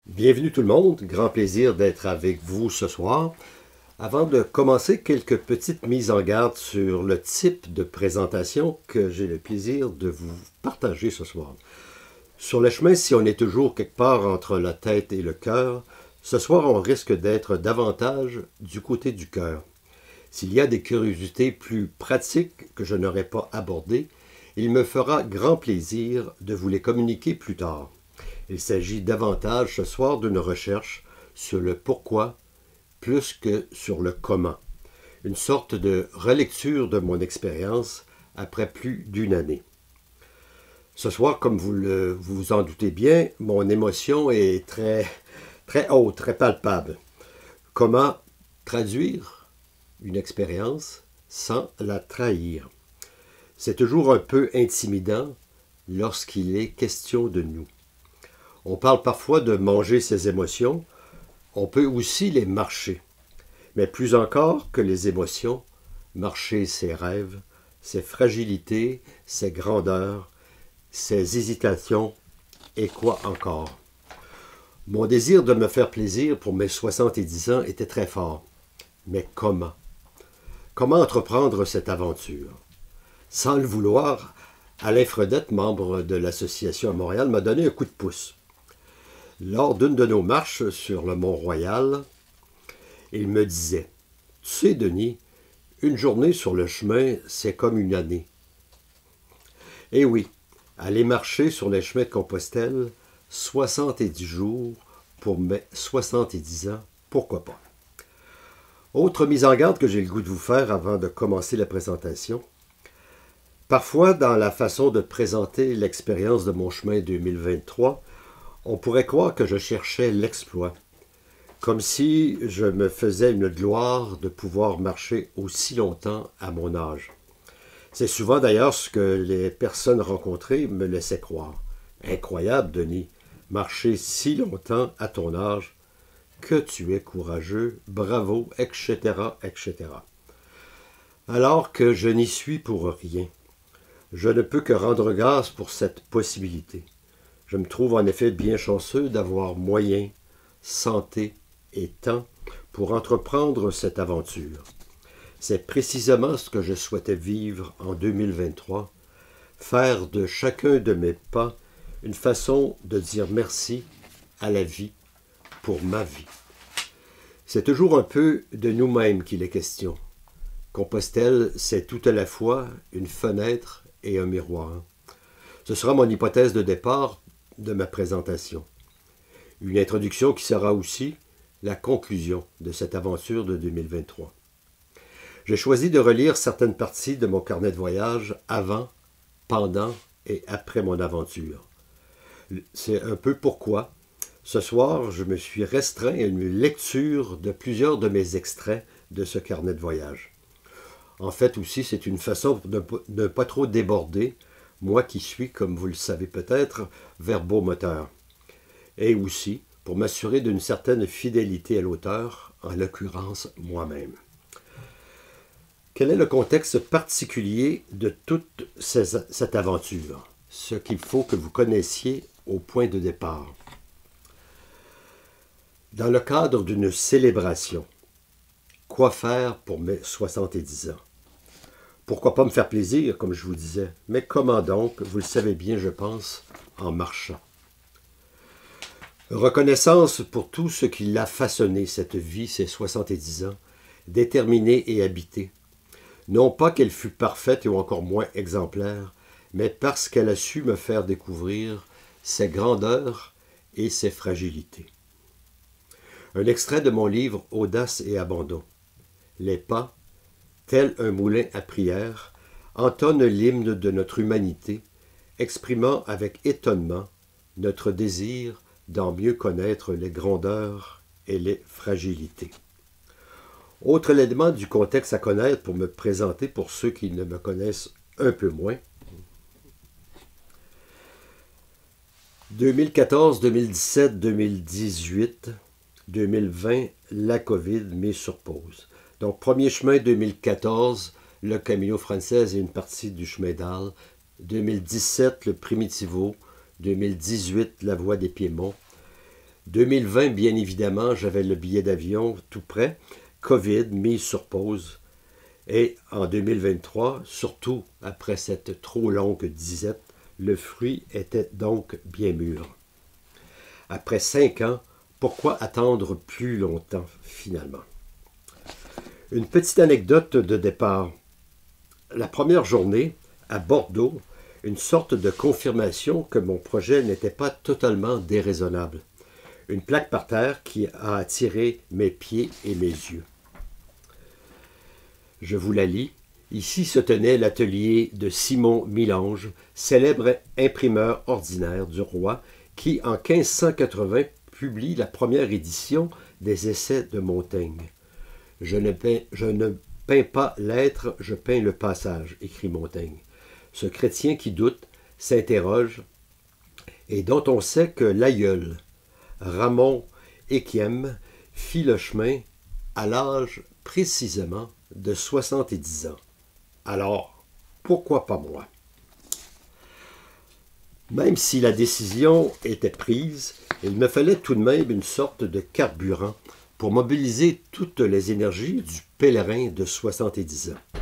Bienvenue tout le monde, grand plaisir d'être avec vous ce soir. Avant de commencer, quelques petites mises en garde sur le type de présentation que j'ai le plaisir de vous partager ce soir. Sur le chemin, si on est toujours quelque part entre la tête et le cœur, ce soir on risque d'être davantage du côté du cœur. S'il y a des curiosités plus pratiques que je n'aurais pas abordées, il me fera grand plaisir de vous les communiquer plus tard. Il s'agit davantage ce soir d'une recherche sur le pourquoi plus que sur le comment. Une sorte de relecture de mon expérience après plus d'une année. Ce soir, comme vous vous en doutez bien, mon émotion est très haute, très palpable. Comment traduire une expérience sans la trahir? C'est toujours un peu intimidant lorsqu'il est question de nous. On parle parfois de manger ses émotions, on peut aussi les marcher. Mais plus encore que les émotions, marcher ses rêves, ses fragilités, ses grandeurs, ses hésitations et quoi encore. Mon désir de me faire plaisir pour mes 70 ans était très fort. Mais comment? Comment entreprendre cette aventure? Sans le vouloir, Alain Fredette, membre de l'association à Montréal, m'a donné un coup de pouce. Lors d'une de nos marches sur le Mont-Royal, il me disait « Tu sais, Denis, une journée sur le chemin, c'est comme une année. » Eh oui, aller marcher sur les chemins de Compostelle, 70 jours pour mes 70 ans, pourquoi pas. Autre mise en garde que j'ai le goût de vous faire avant de commencer la présentation. Parfois, dans la façon de présenter l'expérience de mon chemin 2023, on pourrait croire que je cherchais l'exploit, comme si je me faisais une gloire de pouvoir marcher aussi longtemps à mon âge. C'est souvent d'ailleurs ce que les personnes rencontrées me laissaient croire. Incroyable, Denis, marcher si longtemps à ton âge, que tu es courageux, bravo, etc., etc. Alors que je n'y suis pour rien. Je ne peux que rendre grâce pour cette possibilité. Je me trouve en effet bien chanceux d'avoir moyens, santé et temps pour entreprendre cette aventure. C'est précisément ce que je souhaitais vivre en 2023, faire de chacun de mes pas une façon de dire merci à la vie pour ma vie. C'est toujours un peu de nous-mêmes qu'il est question. Compostelle, c'est tout à la fois une fenêtre et un miroir. Ce sera mon hypothèse de départ de ma présentation. Une introduction qui sera aussi la conclusion de cette aventure de 2023. J'ai choisi de relire certaines parties de mon carnet de voyage avant, pendant et après mon aventure. C'est un peu pourquoi, ce soir, je me suis restreint à une lecture de plusieurs de mes extraits de ce carnet de voyage. En fait aussi, c'est une façon de ne pas trop déborder, moi qui suis, comme vous le savez peut-être, verbomoteur. Et aussi pour m'assurer d'une certaine fidélité à l'auteur, en l'occurrence moi-même. Quel est le contexte particulier de toute cette aventure? Ce qu'il faut que vous connaissiez au point de départ. Dans le cadre d'une célébration, quoi faire pour mes 70 ans? Pourquoi pas me faire plaisir, comme je vous disais, mais comment donc, vous le savez bien, je pense, en marchant. Reconnaissance pour tout ce qui l'a façonné, cette vie, ces 70 ans, déterminée et habitée. Non pas qu'elle fût parfaite ou encore moins exemplaire, mais parce qu'elle a su me faire découvrir ses grandeurs et ses fragilités. Un extrait de mon livre « Audace et abandon ». Les pas, tel un moulin à prière, entonnent l'hymne de notre humanité, exprimant avec étonnement notre désir d'en mieux connaître les grandeurs et les fragilités. Autre élément du contexte à connaître pour me présenter pour ceux qui ne me connaissent un peu moins. 2014, 2017, 2018, 2020, la COVID mise sur pause. Donc, premier chemin 2014, le Camino Frances et une partie du chemin d'Arles. 2017, le Primitivo. 2018, la Voie des Piémonts. 2020, bien évidemment, j'avais le billet d'avion tout prêt. COVID, mise sur pause. Et en 2023, surtout après cette trop longue disette, le fruit était donc bien mûr. Après 5 ans, pourquoi attendre plus longtemps finalement? Une petite anecdote de départ. La première journée, à Bordeaux, une sorte de confirmation que mon projet n'était pas totalement déraisonnable. Une plaque par terre qui a attiré mes pieds et mes yeux. Je vous la lis. Ici se tenait l'atelier de Simon Milange, célèbre imprimeur ordinaire du roi, qui en 1580 publie la première édition des Essais de Montaigne. Je ne peins pas l'être, je peins le passage, écrit Montaigne. Ce chrétien qui doute, s'interroge, et dont on sait que l'aïeul, Ramon Équiem, fit le chemin à l'âge précisément de 70 ans. Alors, pourquoi pas moi? Même si la décision était prise, il me fallait tout de même une sorte de carburant pour mobiliser toutes les énergies du pèlerin de 70 ans.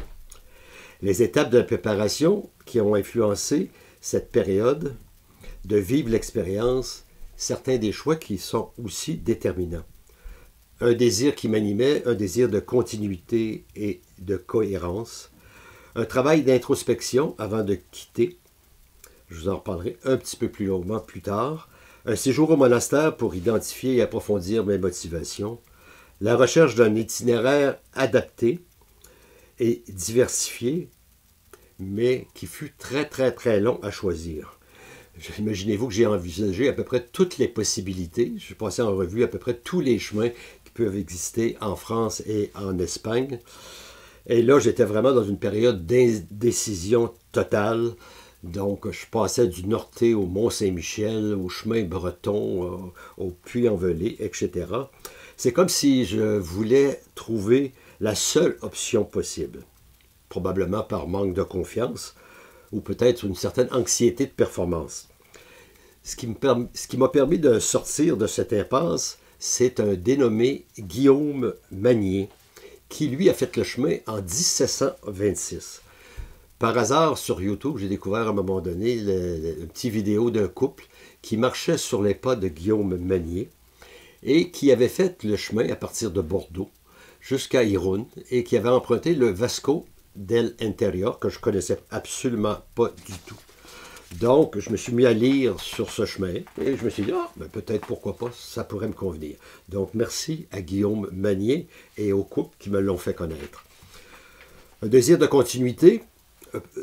Les étapes de la préparation qui ont influencé cette période, de vivre l'expérience, certains des choix qui sont aussi déterminants. Un désir qui m'animait, un désir de continuité et de cohérence, un travail d'introspection avant de quitter, je vous en reparlerai un petit peu plus longuement plus tard, un séjour au monastère pour identifier et approfondir mes motivations, la recherche d'un itinéraire adapté et diversifié, mais qui fut très long à choisir. Imaginez-vous que j'ai envisagé à peu près toutes les possibilités. Je suis passé en revue à peu près tous les chemins qui peuvent exister en France et en Espagne. Et là, j'étais vraiment dans une période d'indécision totale. Donc, je passais du Norté au Mont-Saint-Michel, au chemin breton, au Puy-en-Velay, etc. C'est comme si je voulais trouver la seule option possible. Probablement par manque de confiance ou peut-être une certaine anxiété de performance. Ce qui m'a permis de sortir de cette impasse, c'est un dénommé Guillaume Magnier, qui lui a fait le chemin en 1726. Par hasard, sur YouTube, j'ai découvert à un moment donné une petite vidéo d'un couple qui marchait sur les pas de Guillaume Magnier et qui avait fait le chemin à partir de Bordeaux jusqu'à Irún et qui avait emprunté le Vasco del Interior, que je ne connaissais absolument pas du tout. Donc, je me suis mis à lire sur ce chemin et je me suis dit, peut-être pourquoi pas, ça pourrait me convenir. Donc, merci à Guillaume Magnier et au couple qui me l'ont fait connaître. Un désir de continuité,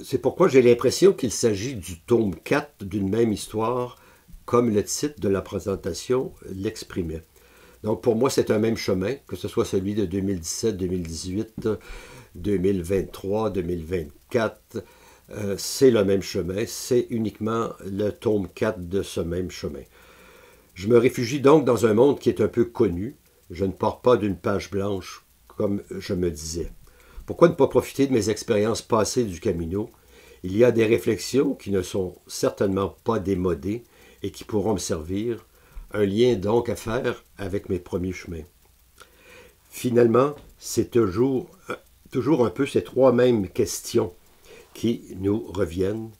c'est pourquoi j'ai l'impression qu'il s'agit du tome 4 d'une même histoire, comme le titre de la présentation l'exprimait. Donc, pour moi, c'est un même chemin, que ce soit celui de 2017, 2018, 2023, 2024, c'est le même chemin, c'est uniquement le tome 4 de ce même chemin. Je me réfugie donc dans un monde qui est un peu connu, je ne pars pas d'une page blanche, comme je me disais. Pourquoi ne pas profiter de mes expériences passées du Camino? Il y a des réflexions qui ne sont certainement pas démodées et qui pourront me servir, un lien donc à faire avec mes premiers chemins. Finalement, c'est toujours un peu ces trois mêmes questions qui nous reviennent,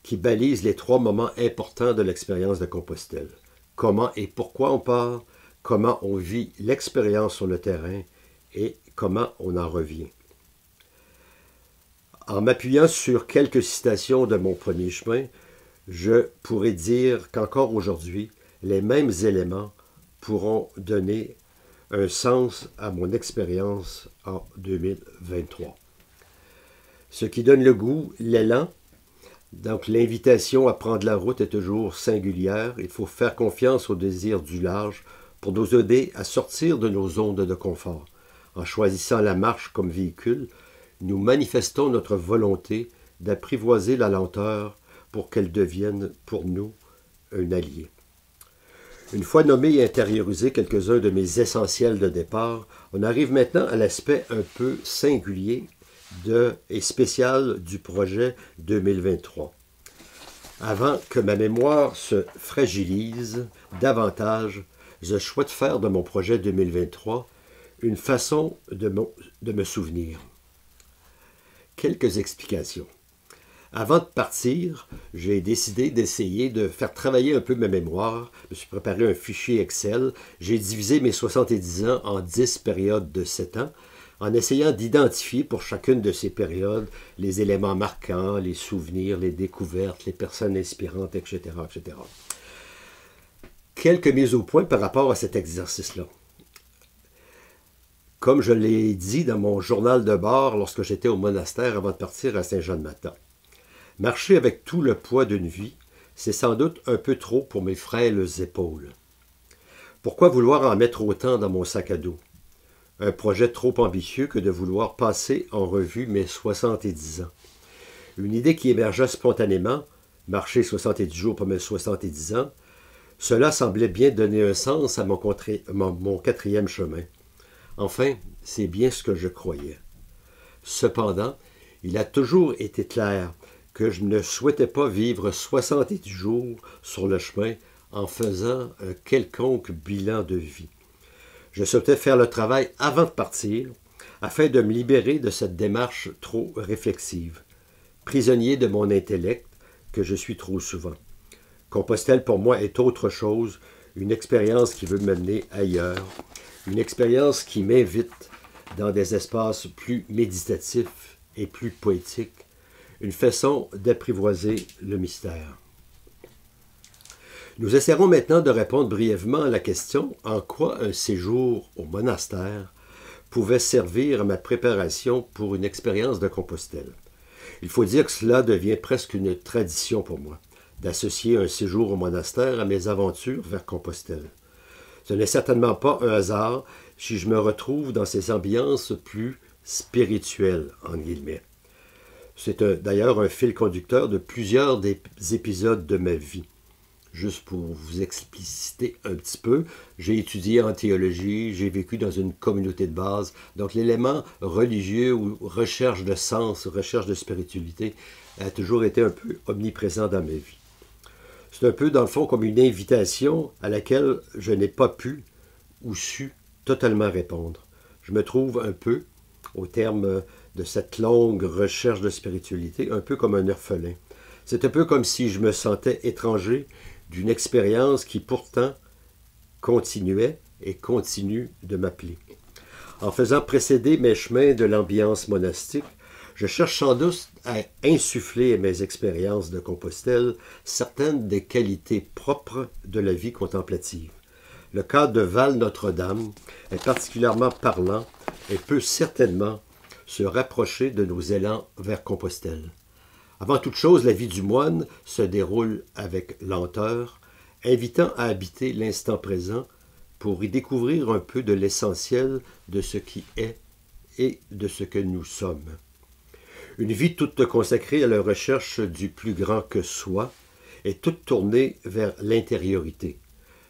qui balisent les trois moments importants de l'expérience de Compostelle. Comment et pourquoi on part, comment on vit l'expérience sur le terrain et comment on en revient. En m'appuyant sur quelques citations de mon premier chemin, je pourrais dire qu'encore aujourd'hui, les mêmes éléments pourront donner un sens à mon expérience en 2023. Ce qui donne le goût, l'élan, donc l'invitation à prendre la route est toujours singulière. Il faut faire confiance au désir du large pour nous aider à sortir de nos zones de confort. En choisissant la marche comme véhicule, nous manifestons notre volonté d'apprivoiser la lenteur pour qu'elle devienne pour nous un allié. Une fois nommé et intériorisé quelques-uns de mes essentiels de départ, on arrive maintenant à l'aspect un peu singulier et spécial du projet 2023. Avant que ma mémoire se fragilise davantage, je souhaite faire de mon projet 2023 une façon de me souvenir. Quelques explications. Avant de partir, j'ai décidé d'essayer de faire travailler un peu ma mémoire. Je me suis préparé un fichier Excel. J'ai divisé mes 70 ans en 10 périodes de 7 ans, en essayant d'identifier pour chacune de ces périodes les éléments marquants, les souvenirs, les découvertes, les personnes inspirantes, etc., etc. Quelques mises au point par rapport à cet exercice-là. Comme je l'ai dit dans mon journal de bord lorsque j'étais au monastère avant de partir à Saint-Jean-de-Mata, marcher avec tout le poids d'une vie, c'est sans doute un peu trop pour mes frêles épaules. Pourquoi vouloir en mettre autant dans mon sac à dos? Un projet trop ambitieux que de vouloir passer en revue mes 70 ans. Une idée qui émergea spontanément, marcher 70 jours pour mes 70 ans, cela semblait bien donner un sens à mon 4e chemin. Enfin, c'est bien ce que je croyais. Cependant, il a toujours été clair que je ne souhaitais pas vivre 70 jours sur le chemin en faisant un quelconque bilan de vie. Je souhaitais faire le travail avant de partir, afin de me libérer de cette démarche trop réflexive, prisonnier de mon intellect que je suis trop souvent. Compostelle pour moi est autre chose, une expérience qui veut m'amener ailleurs, une expérience qui m'invite dans des espaces plus méditatifs et plus poétiques, une façon d'apprivoiser le mystère. Nous essaierons maintenant de répondre brièvement à la question en quoi un séjour au monastère pouvait servir à ma préparation pour une expérience de Compostelle. Il faut dire que cela devient presque une tradition pour moi, d'associer un séjour au monastère à mes aventures vers Compostelle. Ce n'est certainement pas un hasard si je me retrouve dans ces ambiances plus spirituelles, en guillemets. C'est d'ailleurs un fil conducteur de plusieurs des épisodes de ma vie. Juste pour vous expliciter un petit peu, j'ai étudié en théologie, j'ai vécu dans une communauté de base, donc l'élément religieux ou recherche de sens, recherche de spiritualité a toujours été un peu omniprésent dans ma vie. C'est un peu, dans le fond, comme une invitation à laquelle je n'ai pas pu ou su totalement répondre. Je me trouve un peu, au terme de cette longue recherche de spiritualité, un peu comme un orphelin. C'est un peu comme si je me sentais étranger d'une expérience qui pourtant continuait et continue de m'appeler. En faisant précéder mes chemins de l'ambiance monastique, je cherche sans doute à insuffler à mes expériences de Compostelle certaines des qualités propres de la vie contemplative. Le cas de Val-Notre-Dame est particulièrement parlant et peut certainement se rapprocher de nos élans vers Compostelle. Avant toute chose, la vie du moine se déroule avec lenteur, invitant à habiter l'instant présent pour y découvrir un peu de l'essentiel de ce qui est et de ce que nous sommes. Une vie toute consacrée à la recherche du plus grand que soi et toute tournée vers l'intériorité.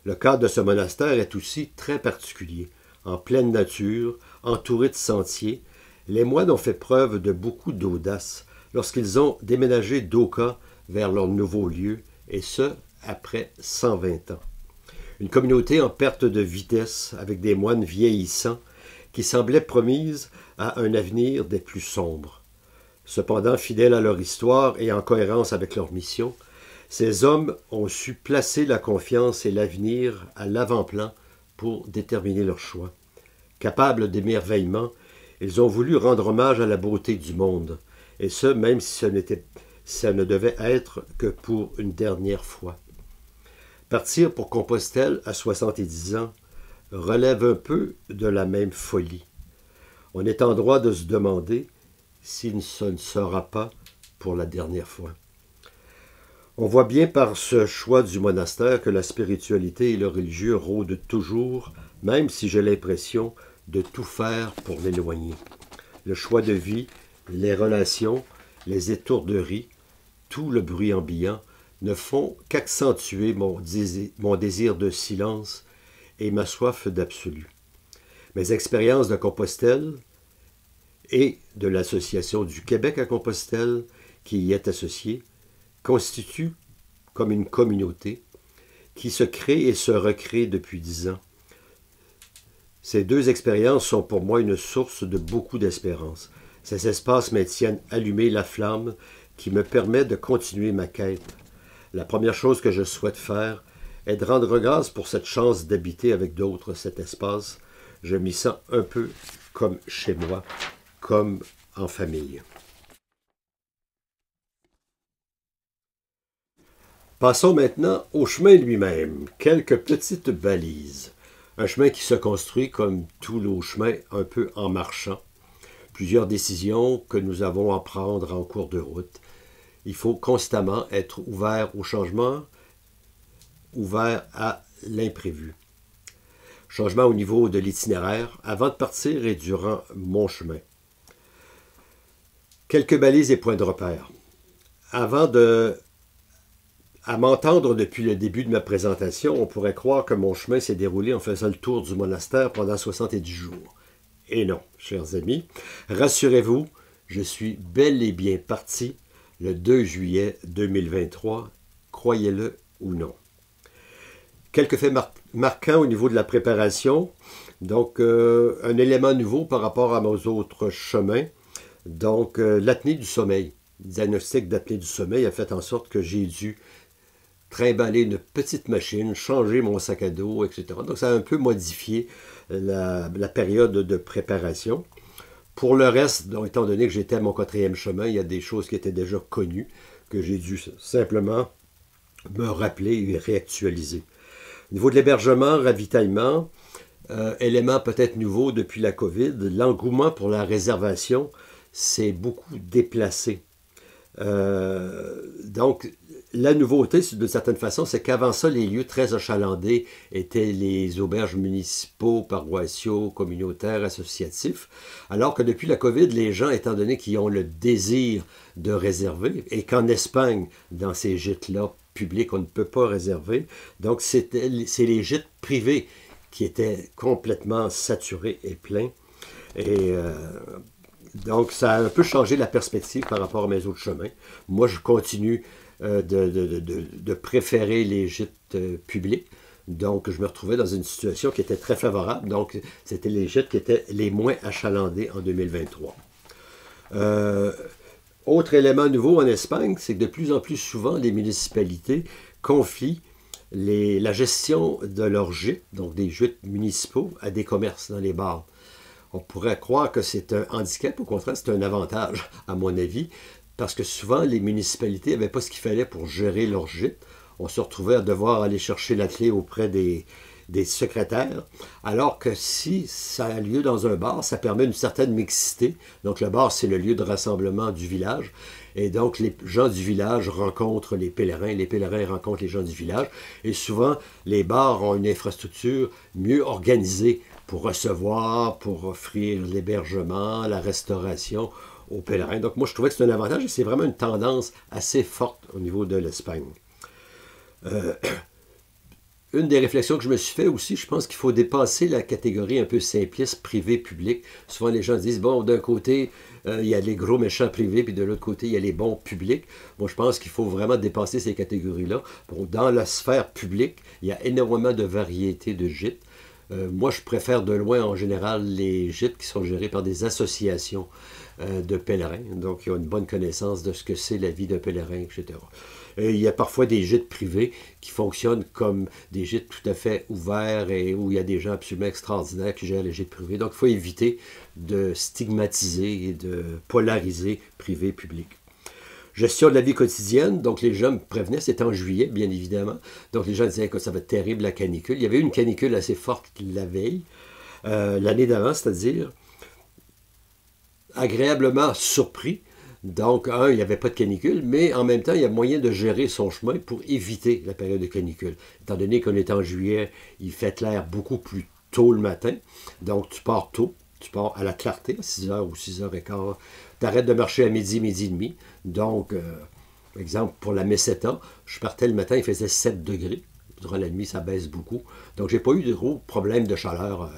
Le cadre de ce monastère est aussi très particulier. En pleine nature, entouré de sentiers, les moines ont fait preuve de beaucoup d'audace lorsqu'ils ont déménagé d'Oka vers leur nouveau lieu, et ce, après 120 ans. Une communauté en perte de vitesse, avec des moines vieillissants, qui semblaient promises à un avenir des plus sombres. Cependant, fidèles à leur histoire et en cohérence avec leur mission, ces hommes ont su placer la confiance et l'avenir à l'avant-plan pour déterminer leur choix. Capables d'émerveillement, ils ont voulu rendre hommage à la beauté du monde, et ce, même si ça ne devait être que pour une dernière fois. Partir pour Compostelle à 70 ans relève un peu de la même folie. On est en droit de se demander si ce ne sera pas pour la dernière fois. On voit bien par ce choix du monastère que la spiritualité et le religieux rôdent toujours, même si j'ai l'impression de tout faire pour l'éloigner. Le choix de vie, les relations, les étourderies, tout le bruit ambiant ne font qu'accentuer mon désir de silence et ma soif d'absolu. Mes expériences de Compostelle et de l'Association du Québec à Compostelle, qui y est associée, constituent comme une communauté qui se crée et se recrée depuis 10 ans. Ces deux expériences sont pour moi une source de beaucoup d'espérance. Ces espaces maintiennent allumée la flamme qui me permet de continuer ma quête. La première chose que je souhaite faire est de rendre grâce pour cette chance d'habiter avec d'autres cet espace. Je m'y sens un peu comme chez moi, comme en famille. Passons maintenant au chemin lui-même. Quelques petites balises. Un chemin qui se construit comme tous nos chemins, un peu en marchant. Plusieurs décisions que nous avons à prendre en cours de route. Il faut constamment être ouvert au changement, ouvert à l'imprévu. Changement au niveau de l'itinéraire, avant de partir et durant mon chemin. Quelques balises et points de repère. À m'entendre depuis le début de ma présentation, on pourrait croire que mon chemin s'est déroulé en faisant le tour du monastère pendant 70 jours. Et non, chers amis, rassurez-vous, je suis bel et bien parti le 2 juillet 2023, croyez-le ou non. Quelques faits marquants au niveau de la préparation. Donc, un élément nouveau par rapport à mes autres chemins. Donc, l'apnée du sommeil. Le diagnostic d'apnée du sommeil a fait en sorte que j'ai dû trimballer une petite machine, changer mon sac à dos, etc. Donc, ça a un peu modifié la période de préparation. Pour le reste, donc, étant donné que j'étais à mon 4e chemin, il y a des choses qui étaient déjà connues, que j'ai dû simplement me rappeler et réactualiser. Au niveau de l'hébergement, ravitaillement, élément peut-être nouveau depuis la COVID, l'engouement pour la réservation s'est beaucoup déplacé. Donc, la nouveauté, d'une certaine façon, c'est qu'avant ça, les lieux très achalandés étaient les auberges municipaux, paroissiaux, communautaires, associatifs, alors que depuis la COVID, les gens, étant donné qu'ils ont le désir de réserver, et qu'en Espagne, dans ces gîtes-là publics, on ne peut pas réserver, donc c'est les gîtes privés qui étaient complètement saturés et pleins. Et donc, ça a un peu changé la perspective par rapport à mes autres chemins. Moi, je continue de préférer les gîtes publics. Donc, je me retrouvais dans une situation qui était très favorable. Donc, c'était les gîtes qui étaient les moins achalandés en 2023. Autre élément nouveau en Espagne, c'est que de plus en plus souvent, les municipalités confient la gestion de leurs gîtes, donc des gîtes municipaux, à des commerces dans les bars. On pourrait croire que c'est un handicap, au contraire, c'est un avantage, à mon avis, parce que souvent, les municipalités n'avaient pas ce qu'il fallait pour gérer leurs gîtes. On se retrouvait à devoir aller chercher la clé auprès des secrétaires, alors que si ça a lieu dans un bar, ça permet une certaine mixité. Donc le bar, c'est le lieu de rassemblement du village, et donc les gens du village rencontrent les pèlerins rencontrent les gens du village, et souvent, les bars ont une infrastructure mieux organisée pour recevoir, pour offrir l'hébergement, la restauration aux pèlerins. Donc moi, je trouvais que c'est un avantage, et c'est vraiment une tendance assez forte au niveau de l'Espagne. Une des réflexions que je me suis fait aussi, je pense qu'il faut dépasser la catégorie un peu simpliste, privé-public. Souvent, les gens disent, bon, d'un côté, il y a les gros méchants privés, puis de l'autre côté, il y a les bons publics. Moi, je pense qu'il faut vraiment dépasser ces catégories-là. Bon, dans la sphère publique, il y a énormément de variétés de gîtes. Moi, je préfère de loin, en général, les gîtes qui sont gérés par des associations de pèlerins. Donc, ils ont une bonne connaissance de ce que c'est la vie d'un pèlerin, etc. Et il y a parfois des gîtes privés qui fonctionnent comme des gîtes tout à fait ouverts et où il y a des gens absolument extraordinaires qui gèrent les gîtes privés. Donc, il faut éviter de stigmatiser et de polariser privé-public. Gestion de la vie quotidienne, donc les gens me prévenaient, c'était en juillet, bien évidemment. Donc les gens disaient que ça va être terrible la canicule. Il y avait eu une canicule assez forte la veille, l'année d'avant, c'est-à-dire agréablement surpris. Donc, il n'y avait pas de canicule, mais en même temps, il y a moyen de gérer son chemin pour éviter la période de canicule. Étant donné qu'on est en juillet, il fait clair beaucoup plus tôt le matin. Donc, tu pars tôt. Tu pars à la clarté, à 6h ou 6h15. Tu arrêtes de marcher à midi, midi et demi. Donc, par exemple, pour la Meseta, je partais le matin, il faisait 7 degrés. Durant la nuit, ça baisse beaucoup. Donc, j'ai pas eu de gros problèmes de chaleur,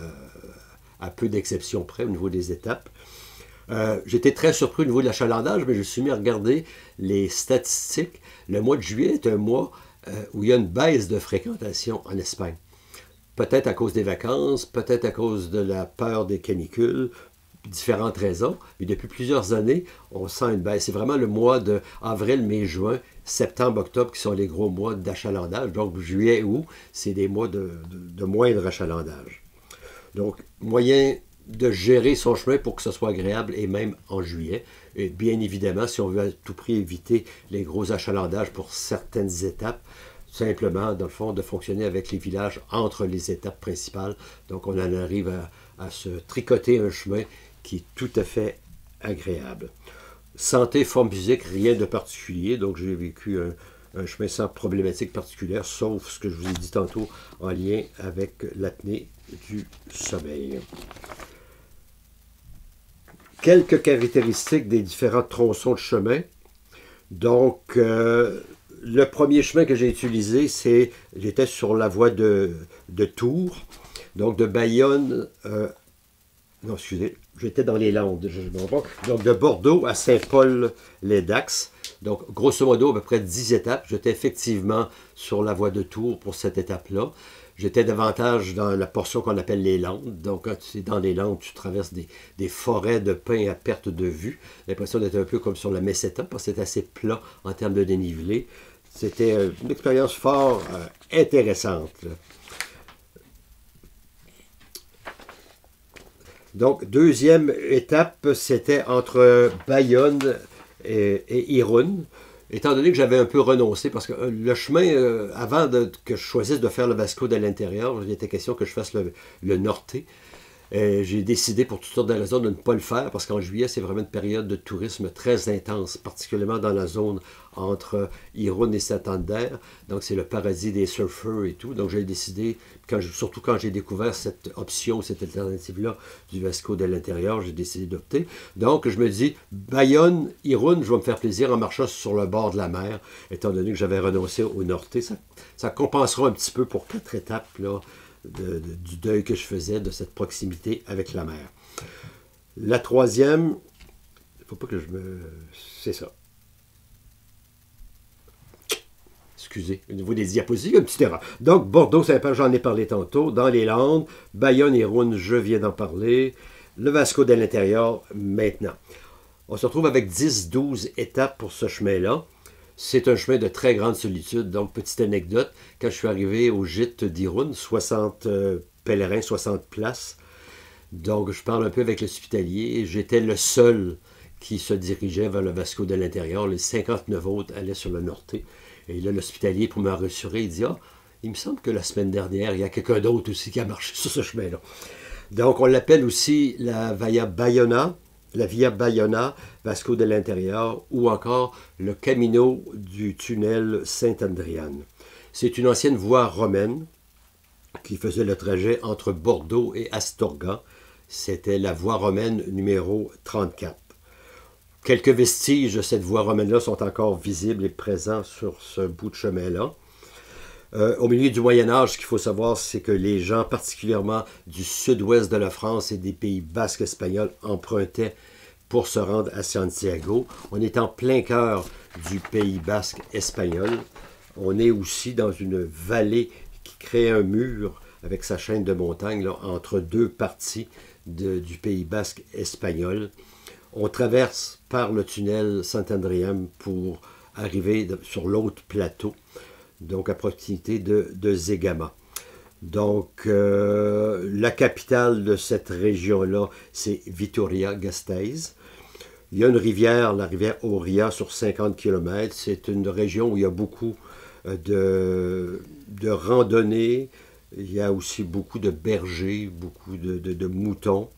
à peu d'exceptions près au niveau des étapes. J'étais très surpris au niveau de l'achalandage, mais je me suis mis à regarder les statistiques. Le mois de juillet est un mois où il y a une baisse de fréquentation en Espagne. Peut-être à cause des vacances, peut-être à cause de la peur des canicules, différentes raisons. Mais depuis plusieurs années, on sent une baisse. C'est vraiment le mois de avril, mai, juin, septembre, octobre qui sont les gros mois d'achalandage. Donc juillet, août, c'est des mois de moindre achalandage. Donc, moyen de gérer son chemin pour que ce soit agréable et même en juillet. Et bien évidemment, si on veut à tout prix éviter les gros achalandages pour certaines étapes, simplement, dans le fond, de fonctionner avec les villages entre les étapes principales. Donc, on en arrive à se tricoter un chemin qui est tout à fait agréable. Santé, forme physique, rien de particulier. Donc, j'ai vécu un chemin sans problématique particulière, sauf ce que je vous ai dit tantôt en lien avec l'apnée du sommeil. Quelques caractéristiques des différents tronçons de chemin. Donc, le premier chemin que j'ai utilisé, j'étais sur la voie de Tours, donc de Bayonne, non, excusez, j'étais dans les Landes, donc de Bordeaux à Saint-Paul-les-Dax. Donc, grosso modo, à peu près 10 étapes. J'étais effectivement sur la voie de Tours pour cette étape-là. J'étais davantage dans la portion qu'on appelle les Landes. Donc, quand tu es dans les Landes, tu traverses des forêts de pins à perte de vue. L'impression d'être un peu comme sur la Meseta, parce que c'est assez plat en termes de dénivelé. C'était une expérience fort intéressante. Donc, deuxième étape, c'était entre Bayonne et Irun. Étant donné que j'avais un peu renoncé, parce que le chemin, avant que je choisisse de faire le Vasco de l'intérieur, il était question que je fasse le Norté. J'ai décidé pour toutes sortes de raisons de ne pas le faire parce qu'en juillet, c'est vraiment une période de tourisme très intense, particulièrement dans la zone entre Irun et Santander. Donc, c'est le paradis des surfeurs et tout. Donc, j'ai décidé, surtout quand j'ai découvert cette option, cette alternative-là du Vasco de l'intérieur, j'ai décidé d'opter. Donc, je me dis, Bayonne, Irun, je vais me faire plaisir en marchant sur le bord de la mer, étant donné que j'avais renoncé au Norté. Ça compensera un petit peu pour 4 étapes, là, du deuil que je faisais de cette proximité avec la mer. La troisième, il ne faut pas que je me... C'est ça. Excusez, au niveau des diapositives, une petite erreur. Donc, Bordeaux-Saint-Paul, j'en ai parlé tantôt. Dans les Landes, Bayonne et Irun, je viens d'en parler. Le Vasco de l'intérieur, maintenant. On se retrouve avec 10-12 étapes pour ce chemin-là. C'est un chemin de très grande solitude. Donc, petite anecdote, quand je suis arrivé au gîte d'Irun, 60 pèlerins, 60 places. Donc, je parle un peu avec l'hospitalier. J'étais le seul qui se dirigeait vers le Vasco de l'intérieur. Les 59 autres allaient sur le Norté. Et là, l'hospitalier, pour me rassurer, il dit « Ah, il me semble que la semaine dernière, il y a quelqu'un d'autre aussi qui a marché sur ce chemin-là. » Donc, on l'appelle aussi la Via Bayona, Vasco de l'intérieur, ou encore le Camino du tunnel Saint-Andrian. C'est une ancienne voie romaine qui faisait le trajet entre Bordeaux et Astorga. C'était la voie romaine numéro 34. Quelques vestiges de cette voie romaine-là sont encore visibles et présents sur ce bout de chemin-là. Au milieu du Moyen-Âge, ce qu'il faut savoir, c'est que les gens, particulièrement du sud-ouest de la France et des pays basques espagnols, empruntaient pour se rendre à Santiago. On est en plein cœur du Pays basque espagnol. On est aussi dans une vallée qui crée un mur avec sa chaîne de montagnes là, entre deux parties du Pays basque espagnol. On traverse par le tunnel Saint-Andrian pour arriver sur l'autre plateau, donc à proximité de Zegama. Donc, la capitale de cette région-là, c'est Vitoria-Gasteiz. Il y a une rivière, la rivière Auria, sur 50 km. C'est une région où il y a beaucoup de randonnées. Il y a aussi beaucoup de bergers, beaucoup de moutons.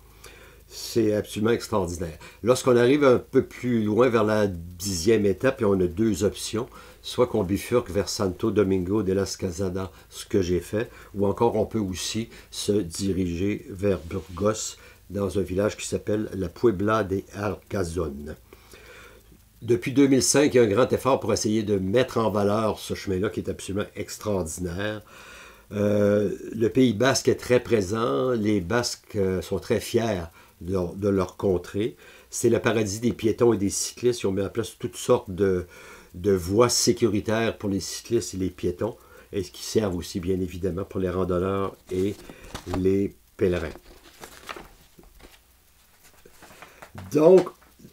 C'est absolument extraordinaire. Lorsqu'on arrive un peu plus loin vers la 10e étape, on a deux options. Soit qu'on bifurque vers Santo Domingo de las Casadas, ce que j'ai fait, ou encore on peut aussi se diriger vers Burgos, dans un village qui s'appelle la Puebla de Arcazón. Depuis 2005, il y a un grand effort pour essayer de mettre en valeur ce chemin-là qui est absolument extraordinaire. Le Pays basque est très présent. Les Basques sont très fiers de leur contrée. C'est le paradis des piétons et des cyclistes. Ils ont mis en place toutes sortes de voies sécuritaires pour les cyclistes et les piétons, et qui servent aussi bien évidemment pour les randonneurs et les pèlerins. Donc,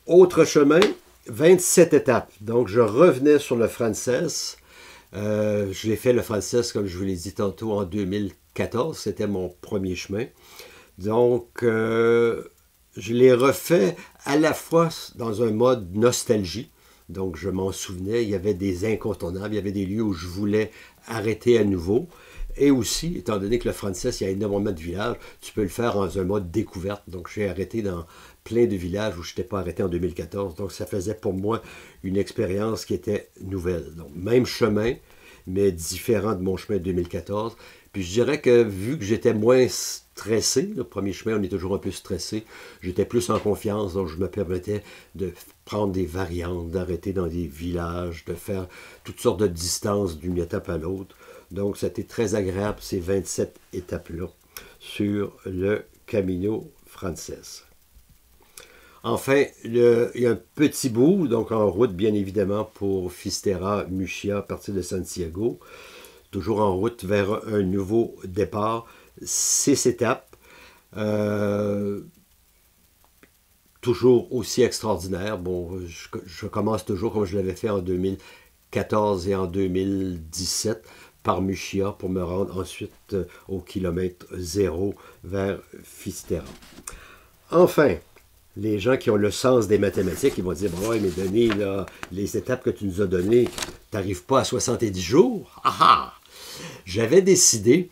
autre chemin, 27 étapes. Donc, je revenais sur le Frances. J'ai fait le Frances, comme je vous l'ai dit tantôt, en 2014. C'était mon premier chemin. Donc, je l'ai refait à la fois dans un mode nostalgie. Donc, je m'en souvenais, il y avait des incontournables, il y avait des lieux où je voulais arrêter à nouveau. Et aussi, étant donné que le Frances, il y a énormément de villages, tu peux le faire dans un mode découverte. Donc, j'ai arrêté dans plein de villages où je n'étais pas arrêté en 2014. Donc, ça faisait pour moi une expérience qui était nouvelle. Donc, même chemin, mais différent de mon chemin de 2014. Puis, je dirais que vu que j'étais moins stressé, le premier chemin, on est toujours un peu stressé, j'étais plus en confiance, donc je me permettais de prendre des variantes, d'arrêter dans des villages, de faire toutes sortes de distances d'une étape à l'autre. Donc, c'était très agréable, ces 27 étapes-là, sur le Camino Frances. Enfin, il y a un petit bout, donc en route, bien évidemment, pour Fisterra, Muxía, à partir de Santiago. Toujours en route vers un nouveau départ. 6 étapes. Toujours aussi extraordinaire. Bon, je commence toujours comme je l'avais fait en 2014 et en 2017 par Muxía pour me rendre ensuite au kilomètre 0 vers Fisterra. Enfin, les gens qui ont le sens des mathématiques, ils vont dire, bon, ouais, mais Denis, là, les étapes que tu nous as données, tu n'arrives pas à 70 jours? Ah ah! J'avais décidé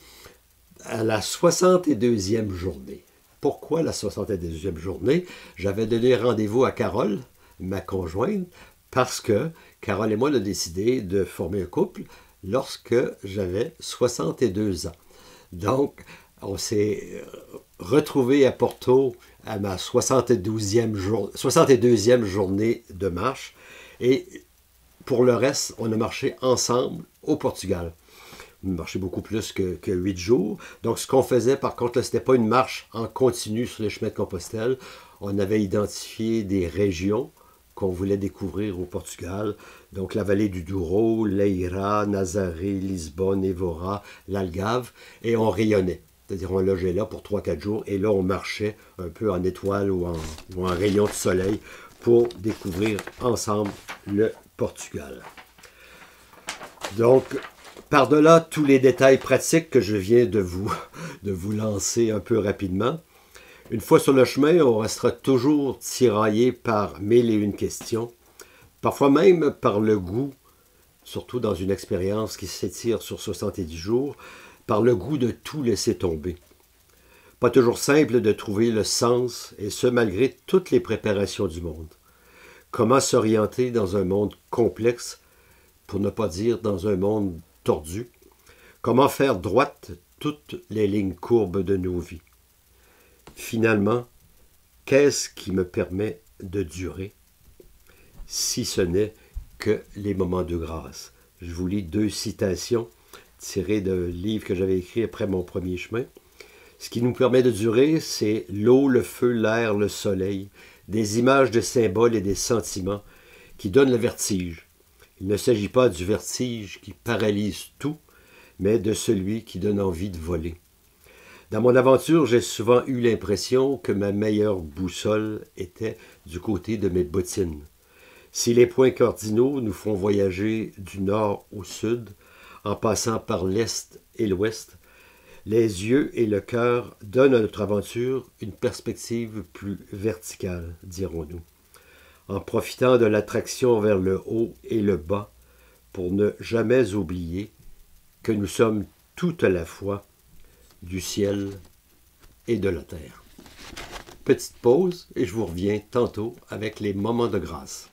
à la 62e journée. Pourquoi la 62e journée? J'avais donné rendez-vous à Carole, ma conjointe, parce que Carole et moi, on a décidé de former un couple lorsque j'avais 62 ans. Donc, on s'est retrouvés à Porto à ma 62e journée de marche. Et pour le reste, on a marché ensemble au Portugal. On a marché beaucoup plus que 8 jours. Donc, ce qu'on faisait, par contre, ce n'était pas une marche en continu sur les chemins de Compostelle. On avait identifié des régions qu'on voulait découvrir au Portugal. Donc, la vallée du Douro, Leiria, Nazaré, Lisbonne, Évora, l'Algarve. Et on rayonnait. C'est-à-dire, on logeait là pour 3-4 jours. Et là, on marchait un peu en étoile ou en rayon de soleil pour découvrir ensemble le Portugal. Donc, par-delà tous les détails pratiques que je viens de vous lancer un peu rapidement, une fois sur le chemin, on restera toujours tiraillé par 1001 questions, parfois même par le goût, surtout dans une expérience qui s'étire sur 70 jours, par le goût de tout laisser tomber. Pas toujours simple de trouver le sens, et ce malgré toutes les préparations du monde. Comment s'orienter dans un monde complexe, pour ne pas dire dans un monde tordu? Comment faire droite toutes les lignes courbes de nos vies? Finalement, qu'est-ce qui me permet de durer, si ce n'est que les moments de grâce? Je vous lis 2 citations tirées d'un livre que j'avais écrit après mon premier chemin. Ce qui nous permet de durer, c'est l'eau, le feu, l'air, le soleil, des images de symboles et des sentiments qui donnent le vertige. Il ne s'agit pas du vertige qui paralyse tout, mais de celui qui donne envie de voler. Dans mon aventure, j'ai souvent eu l'impression que ma meilleure boussole était du côté de mes bottines. Si les points cardinaux nous font voyager du nord au sud, en passant par l'est et l'ouest, les yeux et le cœur donnent à notre aventure une perspective plus verticale, dirons-nous, en profitant de l'attraction vers le haut et le bas, pour ne jamais oublier que nous sommes tout à la fois du ciel et de la terre. Petite pause et je vous reviens tantôt avec les moments de grâce.